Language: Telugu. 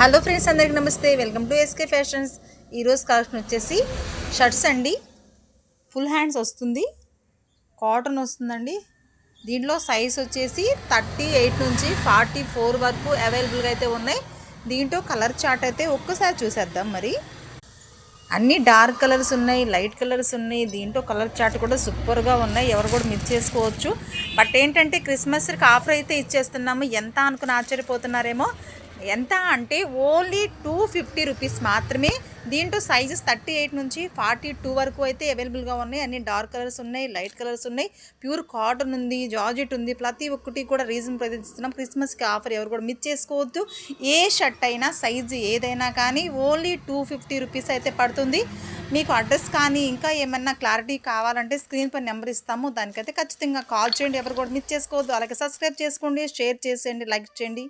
హలో ఫ్రెండ్స్, అందరికీ నమస్తే. Welcome to SK fashions. ఈరోజు కలెక్షన్ వచ్చేసి షర్ట్స్ అండి. ఫుల్ హ్యాండ్స్ వస్తుంది, కాటన్ వస్తుందండి. దీంట్లో సైజ్ వచ్చేసి 38 నుంచి 44 వరకు అవైలబుల్గా అయితే ఉన్నాయి. దీంట్లో కలర్ చార్ట్ అయితే ఒక్కసారి చూసేద్దాం. మరి అన్నీ డార్క్ కలర్స్ ఉన్నాయి, లైట్ కలర్స్ ఉన్నాయి. దీంట్లో కలర్ చార్ట్ కూడా సూపర్గా ఉన్నాయి, ఎవరు కూడా మిస్ చేసుకోవచ్చు. బట్ ఏంటంటే క్రిస్మస్కి ఆఫర్ అయితే ఇచ్చేస్తున్నాము. ఎంత అనుకుని ఆశ్చర్యపోతున్నారేమో. ఎంత అంటే ఓన్లీ 250 రూపీస్ మాత్రమే. దీంట్లో సైజెస్ 38 నుంచి 42 వరకు అయితే అవైలబుల్గా ఉన్నాయి. అన్ని డార్క్ కలర్స్ ఉన్నాయి, లైట్ కలర్స్ ఉన్నాయి, ప్యూర్ కాటన్ ఉంది, జార్జెట్ ఉంది. ప్రతి ఒక్కటి కూడా రీజన్ ప్రదర్శిస్తున్నాం. క్రిస్మస్కి ఆఫర్ ఎవరు కూడా మిస్ చేసుకోవద్దు. ఏ షర్ట్ అయినా సైజు ఏదైనా కానీ ఓన్లీ 250 రూపీస్ అయితే పడుతుంది. మీకు అడ్రస్ కానీ ఇంకా ఏమన్నా క్లారిటీ కావాలంటే స్క్రీన్ పై నెంబర్ ఇస్తాము, దానికైతే ఖచ్చితంగా కాల్ చేయండి. ఎవరు కూడా మిస్ చేసుకోవద్దు. అలాగే సబ్స్క్రైబ్ చేసుకోండి, షేర్ చేసేయండి, లైక్ చేయండి.